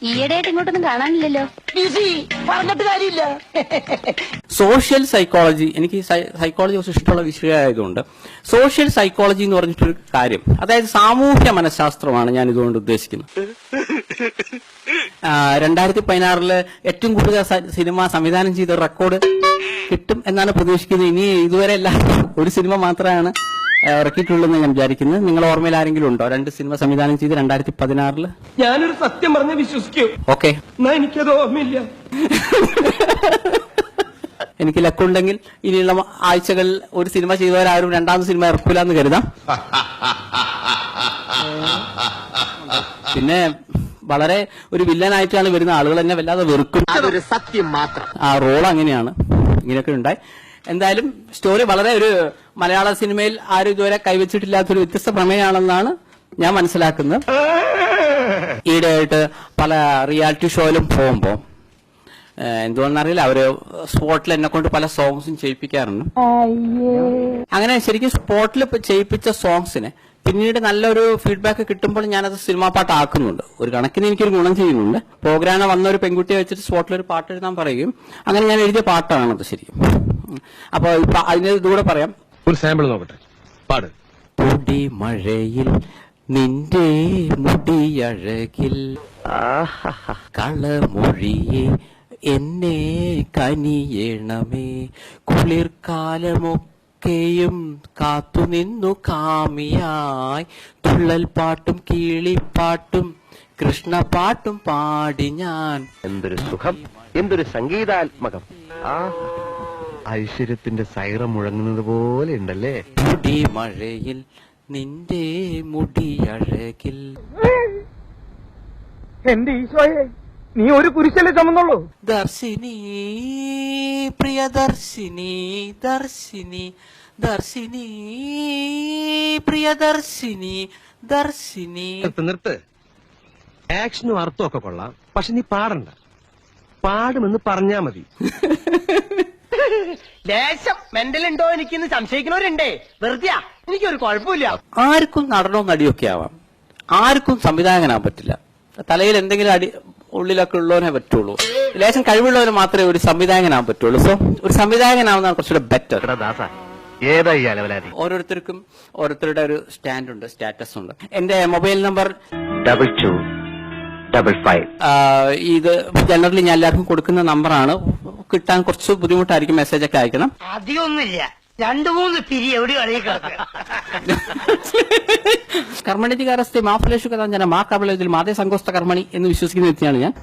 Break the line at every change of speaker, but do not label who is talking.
ഈയിടെയായിട്ട് ഇങ്ങോട്ടൊന്നും കാണാനില്ലല്ലോ.
പറഞ്ഞിട്ട് കാര്യമില്ല.
സോഷ്യൽ സൈക്കോളജി, എനിക്ക് സൈക്കോളജി കുറച്ച് ഇഷ്ടമുള്ള വിഷയമായതുകൊണ്ട് സോഷ്യൽ സൈക്കോളജി എന്ന് പറഞ്ഞിട്ടൊരു കാര്യം, അതായത് സാമൂഹ്യ മനഃശാസ്ത്രമാണ് ഞാൻ ഇതുകൊണ്ട് ഉദ്ദേശിക്കുന്നത്. 2016 ഏറ്റവും കൂടുതൽ സിനിമ സംവിധാനം ചെയ്ത റെക്കോർഡ് കിട്ടും എന്നാണ് പ്രതീക്ഷിക്കുന്നത്. ഇനി ഇതുവരെ എല്ലാവരും ഒരു സിനിമ മാത്രമാണ് ഇറക്കിയിട്ടുള്ളതെന്ന് ഞാൻ വിചാരിക്കുന്നത്. നിങ്ങൾ ഓർമ്മയിൽ ആരെങ്കിലും ഉണ്ടോ 2 സിനിമ സംവിധാനം ചെയ്ത് 2016?
ഞാനൊരു സത്യം പറഞ്ഞ് വിശ്വസിക്കൂ.
ഓക്കെ,
എനിക്കത് ഓർമ്മയില്ല.
എനിക്ക് ലക്കുണ്ടെങ്കിൽ ഇനിയുള്ള ആഴ്ചകളിൽ ഒരു സിനിമ ചെയ്തവരാരും 2ാമത് സിനിമ ഇറക്കില്ല എന്ന് കരുതാം. പിന്നെ വളരെ ഒരു വില്ലനായിട്ടാണ് വരുന്ന ആളുകൾ എന്നെ വല്ലാതെ വെറുക്കും.
അതൊരു സത്യം മാത്രം.
ആ റോൾ അങ്ങനെയാണ്. ഇങ്ങനെയൊക്കെ ഉണ്ടായി. എന്തായാലും സ്റ്റോറി വളരെ ഒരു മലയാള സിനിമയിൽ ആരും ഇതുവരെ കൈവച്ചിട്ടില്ലാത്തൊരു വ്യത്യസ്ത പ്രമേയമാണെന്നാണ് ഞാൻ മനസ്സിലാക്കുന്നത്. ഈയിടെയായിട്ട് പല റിയാലിറ്റി ഷോയിലും പോകുമ്പോൾ എന്തുകൊണ്ടെന്നറിയില്ല, അവര് സ്പോട്ടിൽ എന്നെ കൊണ്ട് പല സോങ്സും ചെയ്യിപ്പിക്കാറുണ്ട്. അങ്ങനെ ശരിക്കും സ്പോട്ടിൽ ചെയ്യിപ്പിച്ച സോങ്സിന് പിന്നീട് നല്ലൊരു ഫീഡ്ബാക്ക് കിട്ടുമ്പോൾ ഞാനത് സിനിമാ പാട്ടാക്കുന്നുണ്ട്. ഒരു കണക്കിന് എനിക്കൊരു ഗുണം ചെയ്യുന്നുണ്ട്. പ്രോഗ്രാമിന് വന്ന ഒരു പെൺകുട്ടിയെ വെച്ചിട്ട് സ്പോട്ടിൽ ഒരു പാട്ട് എഴുതാൻ പറയുകയും അങ്ങനെ ഞാൻ എഴുതിയ പാട്ടാണത് ശരിക്കും. അപ്പൊ അതിന് ഇതുകൂടെ പറയാം.
ഒരു സാമ്പിൾ നോക്കട്ടെ, പാട്.
പൊടി മഴയിൽ നിന്റെ മുടിയഴകിൽ കളമൊഴിയെ എന്നെ കനിയണമേ, കുളിർക്കാലമൊക്കെയും കാത്തുനിന്നു കാമിയായി, തുള്ളൽ പാട്ടും കീളിപ്പാട്ടും കൃഷ്ണപാട്ടും പാടി ഞാൻ.
എന്തൊരു സുഖം, എന്തൊരു സംഗീതാത്മകം. ഐശ്വര്യത്തിന്റെ സൈറം മുഴങ്ങുന്നത് പോലെ ഉണ്ടല്ലേ.
പൊടി മഴയിൽ നിന്റെ മുടിയഴകിൽ.
എന്റെ ഈശോയെ, നീ ഒരു കുരിശല്ലേ ചുമന്നുള്ളൂ.
ദർശിനി പ്രിയദർശിനി ദർശിനി ദർശിനി പ്രിയദർശിനി ദർശിനി.
നിർത്ത്. ആക്ഷനും അർത്ഥമൊക്കെ കൊള്ളാം, പക്ഷെ നീ പാടണ്ട. പാടുമെന്ന് പറഞ്ഞാ മതി.
ലേശം മെന്റലുണ്ടോ എനിക്കിന്ന് സംശയിക്കുന്നവരുണ്ടേ. വെറുതെ എനിക്കൊരു കുഴപ്പമില്ല.
ആർക്കും നടനോ നടിയൊക്കെ ആവാം, ആർക്കും സംവിധായകനാവാൻ പറ്റില്ല. തലയിൽ എന്തെങ്കിലും അടി ഉള്ളിലൊക്കെ ഉള്ളവനെ പറ്റുള്ളൂ. ലേശം കഴിവുള്ളവന് മാത്രമേ ഒരു സംവിധായകനാവാൻ പറ്റുള്ളൂ. സോ ഒരു സംവിധായകനാവുന്നതാണ് കുറച്ചുകൂടെ ബെറ്റർ. ഓരോരുത്തർക്കും ഓരോരുത്തരുടെ ഒരു സ്റ്റാൻഡ് ഉണ്ട്, സ്റ്റാറ്റസ് ഉണ്ട്. എന്റെ മൊബൈൽ നമ്പർ
2255.
ഇത് ജനറലി ഞാൻ എല്ലാവർക്കും കൊടുക്കുന്ന നമ്പറാണ്. കിട്ടാൻ കുറച്ച് ബുദ്ധിമുട്ടായിരിക്കും, മെസ്സേജ് ഒക്കെ അയക്കണം.
അധികമൊന്നുമില്ല, 2-3 പിരി എവിടെ
കർമ്മണിതികാരസ്ഥ മാഫലേഷു കഥാഞ്ജന മാ കബലത്തിൽ മാതേ സങ്കോസ്ത കർമ്മണി എന്ന് വിശ്വസിക്കുന്ന വ്യക്തിയാണ് ഞാൻ.